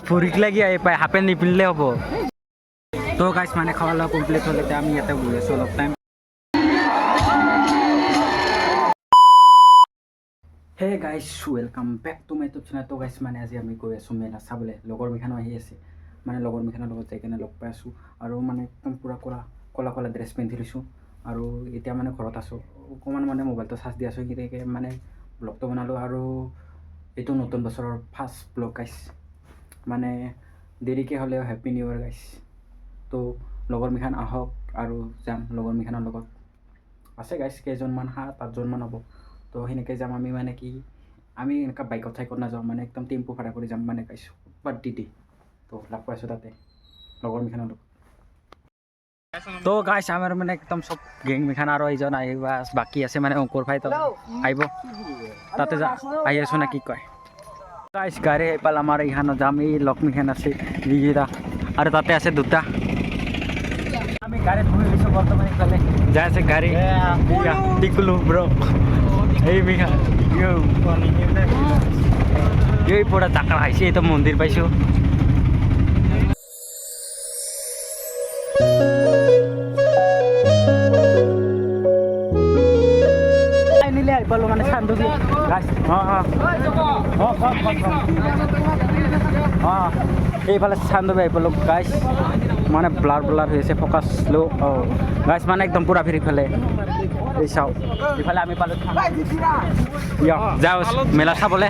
ফুৰিক লাগি আহি পাই হাফ পেণ্ট নিপিন্ধিলে হ'ব তো গাইছ মানে খোৱা লোৱা কমপ্লিট হ'ল এতিয়া আমি ইয়াতে বহি আছোঁ অলপ time hey guys welcome back to my YouTube channel তো গাইছ মানে আজি আমি গৈ আছোঁ মেলা চাবলৈ লগৰ মিখানো আহি আছে মানে লগৰ মিখানৰ লগত যাই কিনে লগ পাই আছোঁ আৰু মানে একদম পূৰা ক'লা ড্ৰেছ পিন্ধি লৈছোঁ আৰু এতিয়া মানে ঘৰত আছোঁ অকণমান মানে মোবাইলটো চাৰ্জ দি আছোঁ সেইটোকে মানে ব্লগটো বনালোঁ আৰু এইটো নতুন বছৰৰ ফাৰ্ষ্ট ব্লগ গাইছ মানে দেৰিকৈ হ'লেও হেপ্পী নিউ ইয়েৰ গাইছ তো লগৰ মিখান আহক আৰু যাম লগৰ মিখানৰ লগত আছে গাইছ কেইজনমান 7-8জনমান হ'ব তো সেনেকৈ যাম আমি মানে কি আমি এনেকুৱা বাইকত চাইকত নাযাওঁ মানে একদম টেম্পু ভাড়া কৰি যাম মানে গাইছ বাদ দি তো লগ পাইছোঁ তাতে লগৰ মিখানৰ লগত তো গাইছ আমাৰ মানে একদম চব গেং মিখান আৰু এইজন আহিব বাকী আছে মানে অংকুৰ ভাই তো আহিব তাতে আহি আছোঁ নে কি কয় গাইছ গাড়ী এইফালে আমাৰ এইখানত যাম এই লক্ষ্মীখান আছে যিকেইটা আৰু তাতে আছে দুটা আমি গাড়ীত বহি গৈছোঁ বৰ্তমান এইফালে যাই আছে গাড়ী টিকুলো ব্ৰ এই মিখান এই পুৰা টাকা খাইছে এইটো মন্দিৰ পাইছোঁ পালো মানে চান্দুবি গাইছ এইফালে চান্দুবি আহি পালোঁ গাইছ মানে ব্লাৰ হৈ আছে ফ'কাছ ল' গাইছ মানে একদম পূৰা ফিৰি ফালে এই চাওঁ এইফালে আমি পালোঁ যাওঁ মেলা চাবলৈ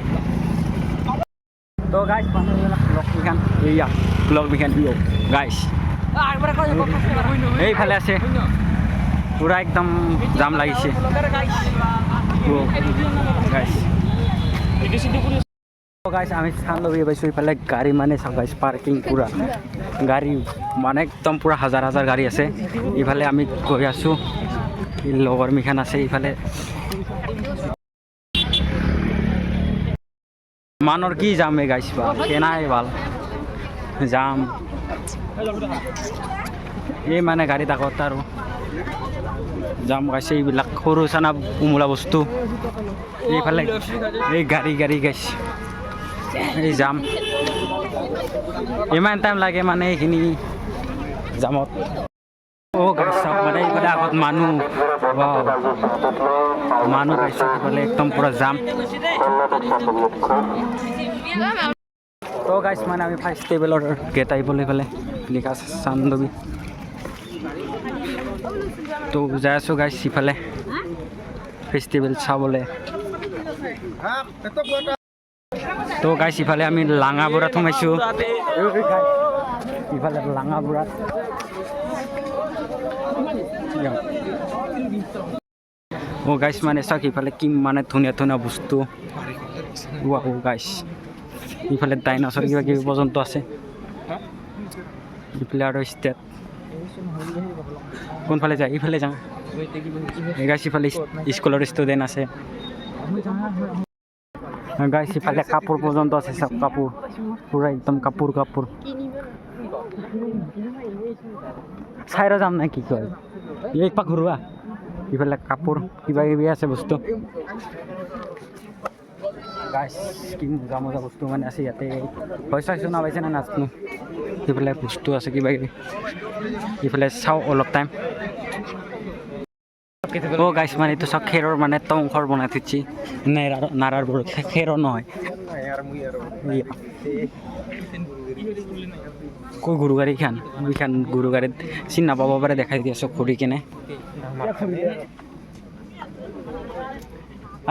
তো গাইছ লক্ষ্মীখান এইয়া লক্ষ্মীখান গাইছ এইফালে আছে পূৰা একদম জাম লাগিছে গাইছ আমি চান্দুবি পাইছোঁ এইফালে গাড়ী মানে চাওঁ গাইছ পাৰ্কিং পূৰা গাড়ী মানে একদম পূৰা হাজাৰ গাড়ী আছে ইফালে আমি গৈ আছোঁ লগৰ মিখান আছে ইফালে মানুহৰ কি যাম এই গাইছ বা কেনাই ভাল যাম এই মানে গাড়ীত আগত আৰু যাম গাইছে এইবিলাক সৰু চানা উমোলা বস্তু এইফালে এই গাড়ী গাইছে এই যাম ইমান টাইম লাগে মানে এইখিনি যামত গাইছ মানে এইফালে আগত মানুহ গাইছে এইফালে একদম পূৰা যাম তো গাইছ মানে আমি ফাৰ্ষ্ট টেবলৰ গেট আহিবলৈ এইফালে লিখা আছে চান্দুবি তো যাই আছোঁ গাইছ ইফালে ফেষ্টিভেল চাবলৈ তো গাইছ ইফালে আমি লাঙাবুৰাত সোমাইছোঁ ইফালে লাঙাবুৰাত গাইছ মানে চাওক ইফালে কি মানে ধুনীয়া বস্তু গাইছ ইফালে ডাইনছৰ কিবা কিবি পৰ্যন্ত আছে ইফালে আৰু ষ্টেট কোনফালে যায় ইফালে যাওঁ গাইছ ইফালে স্কুলৰ ষ্টুডেণ্ট আছে গাইছ ইফালে কাপোৰ পৰ্যন্ত আছে চব কাপোৰ পূৰা একদম কাপোৰ চাইৰ যাম নে কি কয় এই পাক ঘূৰোৱা ইফালে কাপোৰ কিবা কিবি আছে বস্তু গাইছ কি মজা বস্তু মানে আছে ইয়াতে পইচা নাপাইছে না নাজানো ইফালে বস্তু আছে কিবা কিবি ইফালে চাওঁ অলপ টাইম গাইছ মানে এইটো চাওক খেৰৰ মানে টংঘৰ বনাই থৈছে নাৰাৰ বোৰত খেৰৰ নহয় কৈ গৰু গাড়ীখান এইখান গৰু গাড়ীত চিন নাপাব পাৰে দেখাই দি আছোঁ ঘূৰি কিনে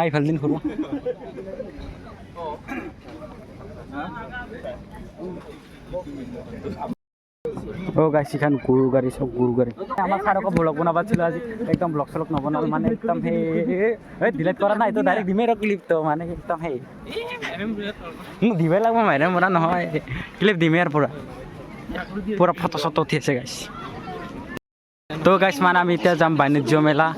ইফালে দিন ঘূৰোৱা গাইছ এইখান গৰু গাড়ী চব গৰু গাড়ী আমাৰ ছাৰকো ব্লগ বনাব ছিল আজি একদম ব্লগ চলগ নবনাল মানে একদম সেই ডিলেট কৰা নাই এইটো ডাইৰেক্ট দিমেই ক্লিপটো মানে একদম সেই দিবই লাগিব মাইৰে মৰা নহয় ক্লিপ দিমেই আৰু পূৰা ফটো চটো উঠি আছে গাইছ তো গাইছ মানে আমি এতিয়া যাম বাণিজ্য মেলা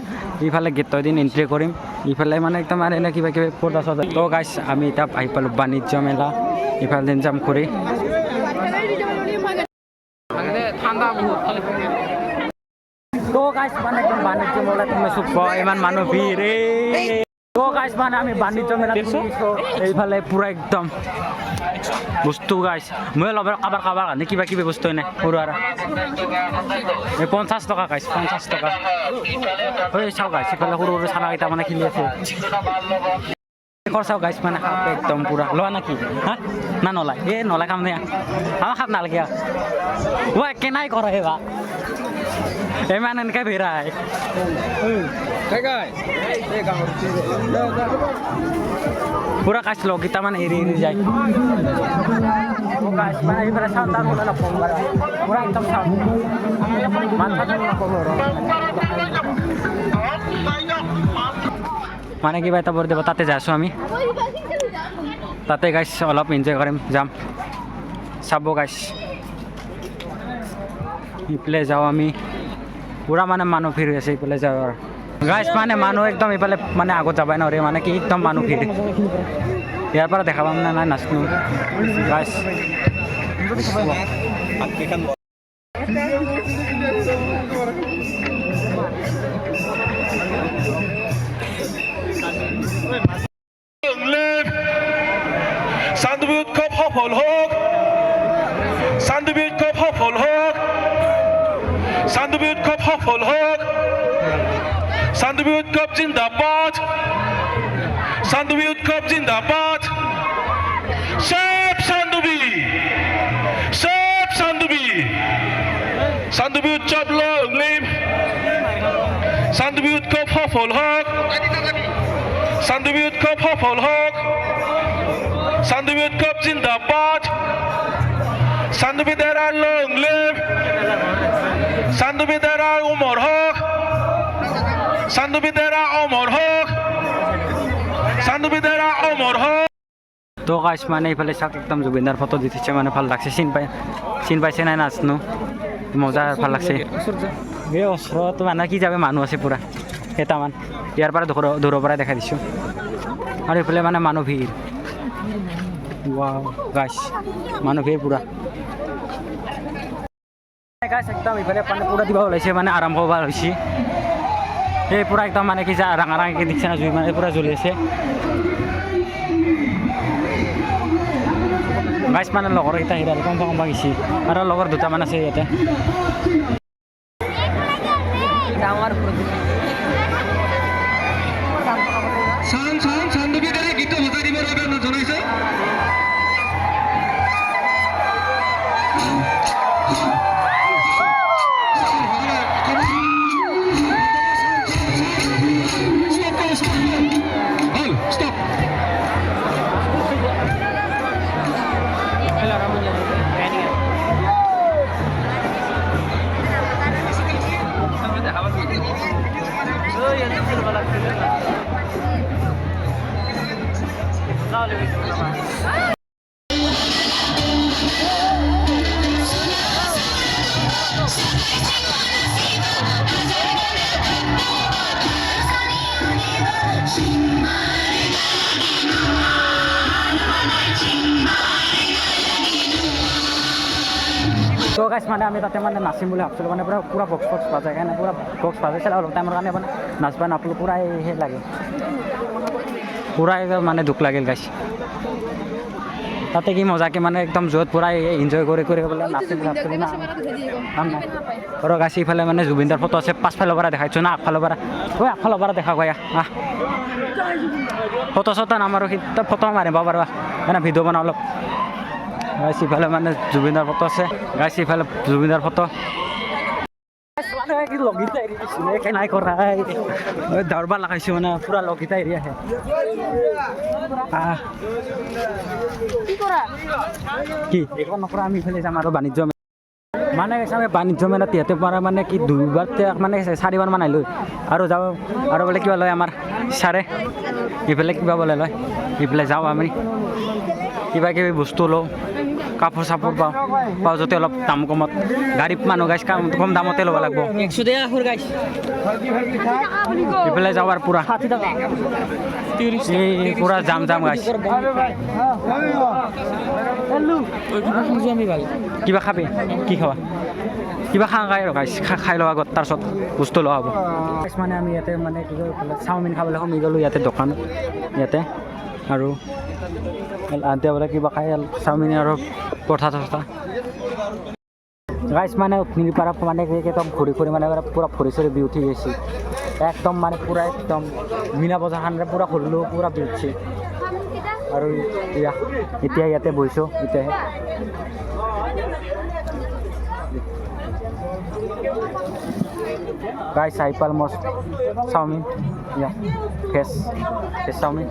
ইফালে গেটৰ দিন এণ্ট্ৰি কৰিম ইফালে মানে একদম আৰু এনে কিবা কিবি পৰ্দা চৰ্দা তো গাইছ আমি এতিয়া আহি পালোঁ বাণিজ্য মেলা ইফালে দিন যাম কৰি তো গাইছ মানে একদম বাণিজ্য মেলাত সোমাইছোঁ ইমান মানুহ ভিৰ তো গাইছ মানে আমি বাণিজ্য মেলাত এইফালে পূৰা একদম বস্তু গাইছ মই ল'ব কাবাৰ কাৰণে কিবা কিবি বস্তু নাই সৰু আৰু এই 50 টকা গাইছ 50 টকা ঐ চাওঁ গাইছ ইফালে সৰু সৰু চানাকেইটা মানে খেলি আছে চাওঁ গাইছ মানে সাপ একদম পুৰা লোৱা নেকি হা না নলাই এই নলাই কাম নাই আমাৰ সাপ নালাগে ও কেনাই কৰে বা ইমান এনেকৈ ভিৰাই পুৰা কাছ লগকেইটা মানে এৰি এৰি যায় মানে এইফালে চাউণ্ড তাৰ হ'লে নক'ম বাৰু পুৰা একদম চাউণ্ড মানে কিবা এটা বৰ দিব তাতে যাই আছোঁ আমি তাতে গাইছ অলপ এনজয় কৰিম যাম চাব গাইছ ইফালে যাওঁ আমি পুৰা মানে মানুহ ভিৰ হৈ আছে ইফালে যাওঁ আৰু গাইছ মানে মানুহ একদম ইফালে মানে আগত যাবাই নোৱাৰে মানে কি একদম মানুহ ভিৰ ইয়াৰ পৰা দেখা পাম নে নাই নাচনো গাইছ Sandviut Cup সফল হোক Sandviut Cup সফল হোক Sandviut Cup সফল হোক Sandviut Cup জিন্দাবাদ Sandviut Cup জিন্দাবাদ সব সান্দুবি Sandviut Cup লংলিম Sandviut Cup সফল হোক Sandviut Cup সফল হোক Sandviut Cup জিন্দাবাদ Sandviuতেরা লং লিভ Sandviuতেরা অমর হোক Sandviuতেরা অমর হোক Sandviuতেরা অমর হোক তো গাইছ মানে এইফালে চাওক একদম জুবিনদাৰ ফটো দি দিছে মানে ভাল লাগছে চিন পাইছে নাই নাচনো মজা ভাল লাগছে এই ওচৰত মানে কি যাবে মানুহ আছে পুৰা কেইটামান ইয়াৰ পৰা দূৰৰ পৰাই দেখাই দিছোঁ আৰু এইফালে মানে মানুহ ভিৰ ৱাও গাইছ মানুহ ভিৰ পুৰা গাইছ একদম ইফালে মানে পুৰা দিব ওলাইছে মানে আৰম্ভ হ'ব হৈছে এই পুৰা একদম মানে কি ৰাঙা ৰাঙাকৈ দিছে না জুই মানে পুৰা জ্বলি আছে গাইছ মানে লগৰকেইটা হিৰাল কম গেছি আৰু লগৰ দুটামান আছে ইয়াতে Sandviuতেৰা গীত বজাই দিবৰ বাবে অনুৰোধ জনাইছে Stop. তো গাইছ মানে আমি তাতে মানে নাচিম বুলি ভাবছিলোঁ মানে পুৰা বক্স বাজায় কাৰণে পুৰা বক্স বাজাইছিলে অলপ টাইমৰ কাৰণে মানে নাচবা নাপালোঁ পুৰা সেই লাগে পুৰা মানে দুখ লাগিল গাইছ তাতে কি মজাকে মানে একদম য'ত পুৰা এনজয় কৰি বোলে নাচিম বুলি ভাবছিলোঁ না কাম নাই আৰু গাইছ ইফালে মানে জুবিনদাৰ ফটো আছে পাছফালৰ পৰা দেখাইছোঁ না আগফালৰ পৰা আগফালৰ পৰা দেখা গৈ ফটো চটো নামাৰোঁ সি ফটো মাৰিব পাৰোঁ মানে ভিডিঅ' বনাওঁ অলপ গাইছ ইফালে মানে জুবিনদাৰ ফটো আছে গাইছ ইফালে জুবিনদাৰ ফটো নাই কৰা দৌৰবা লগাইছোঁ মানে পুৰা লগকেইটা এৰি আহে কি একো নকৰা আমি ইফালে যাম আৰু বাণিজ্য মানে আমি বাণিজ্য মেলাত ইয়াতে পৰা মানে কি দুবাৰ মানে 4বাৰ মান আহিলোঁ আৰু যাওঁ আৰু বোলে কিবা লয় আমাৰ ছাৰে ইফালে কিবা বোলে লয় ইফালে যাওঁ আমি কিবা কিবি বস্তু লওঁ কাপোৰ চাপোৰ পাওঁ যাতে অলপ দাম কমত গাড়ীত মানুহ গাইছ কম দামতে ল'ব লাগিব ইফালে যাওঁ পুৰা পুৰা যাম গাইছ কিবা খাবি কি খাবা কিবা খাই আৰু গাইছ খাই লোৱা আগত তাৰপিছত বস্তু লোৱা হ'ব মানে আমি ইয়াতে মানে কি কয় চাওমিন খাবলৈ সোমাই গ'লোঁ ইয়াতে দোকান ইয়াতে আৰু আন্তে বোলে কিবা খাই চাওমিন আৰু পৰঠা চৰঠা গাইছ মানে নিৰিপাৰা মানে একদম ঘূৰি ঘূৰি মানে পূৰা ভৰি চৰি বি উঠি গৈছে একদম মানে পূৰা একদম মীনা বজাৰখন পূৰা ঘূৰিলোঁ পূৰা বি উঠিছে আৰু এতিয়া ইয়াতে বহিছোঁ এতিয়াহে গাইছ আহি পাল মোৰ চাওমিন ভেজ চাওমিন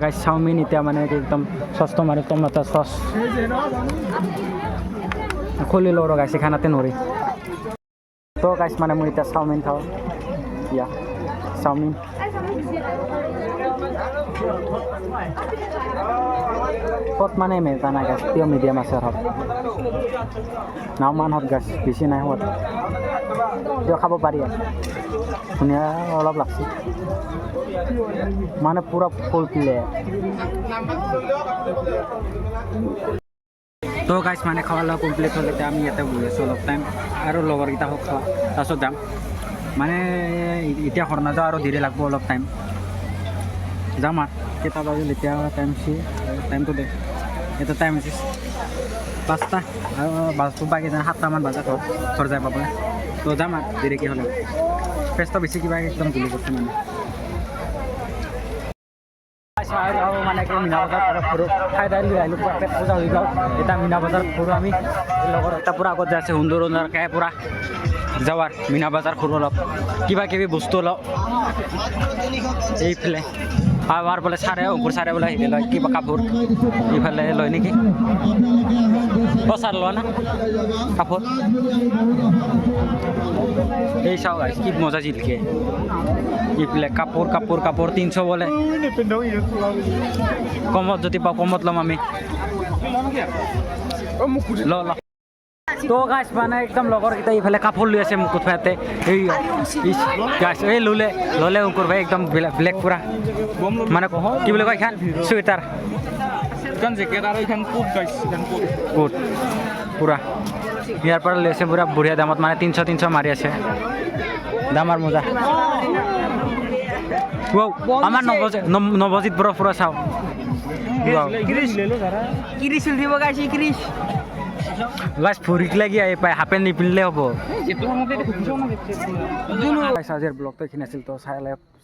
গাইছ চাওমিন এতিয়া মানে একদম চচটো মাৰি টমেটো চচ খুলি লওঁ গাইছ খানাতে নৰি তো গাইছ মানে মই এতিয়া চাওমিন খাওঁ চাওমিন ক'ত মানে মেজা নাই গাছ প্ৰিয় মিডিয়াম আছে হওক নাওমান হওক গাছ বেছি নাই হোৱাত কিয় খাব পাৰি ধুনীয়া অলপ লাগছে মানে পূৰা ফুল প্লে তো গাইছ মানে খোৱা লোৱা কমপ্লিট হ'ল এতিয়া আমি ইয়াতে বহি আছোঁ অলপ টাইম আৰু লগৰকেইটা হওক খোৱা তাৰপিছত যাম মানে এতিয়া ঘৰ নাযাওঁ আৰু দেৰি লাগব অলপ টাইম যাম আৰু কেইটা বাজিল এতিয়া টাইমটো দে এটা টাইম হৈছে 5টা আৰু বাজটো বাকী যেন 7টামান বজাত ঘৰ যাই পাবলৈ তো যাম আৰু দেৰিকৈ হ'লে ফেচটো বেছি কিবা একদম গুলি কৰিছে মানে মানে কি মিনা বজাৰ ঘূৰোঁ খাই দাই লৈ আহিলোঁ পেট পূজা হৈ গ'ল এতিয়া মিনা বজাৰ ঘূৰোঁ আমি লগৰ এটা পূৰা আগত যাই আছে সুন্দৰকৈ পূৰা যাওঁ আৰু মিনা বজাৰ ঘূৰোঁ অলপ কিবা কিবি বস্তু অলপ এইফালে আমাৰ বোলে অংকুৰ চাৰে বোলে হেৰি লয় কিবা কাপোৰ এইফালে লয় নেকি ছাৰ লোৱা না কাপোৰ এই চাওঁ গাইছ কি মজা জিলকে এইফালে কাপোৰ 300 বোলে কমত যদি পাওঁ কমত ল'ম আমি ল তো গাছ মানে একদম লগৰকেইটা এইফালে কাপোৰ লৈ আছে মুকুট ভাইতে এই গাছ এই ল'লে অংকুৰ ভাই একদম ব্লেক পূৰা মানে কি বুলি কয় এইখান চুৱেটাৰ জেকেট আৰু এইখান কোট পূৰা ইয়াৰ পৰা লৈ আছে পূৰা বঢ়িয়া দামত মানে 300 মাৰি আছে দাম আৰু মজা আমাৰ নৱজিত বড়ো পূৰা চাওঁ গাছ ফুৰিক লাগি আহি পাই হাফ পেণ্ট নিপিন্ধিলে হ'ব আজিৰ ব্লগটো এইখিনি আছিল তো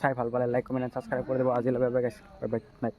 চাই ভাল পালে লাইক কমেণ্ট ছাবস্ক্ৰাইব কৰি দিব আজিলৈ বাই বাই গাইছ বাই বাই নাইট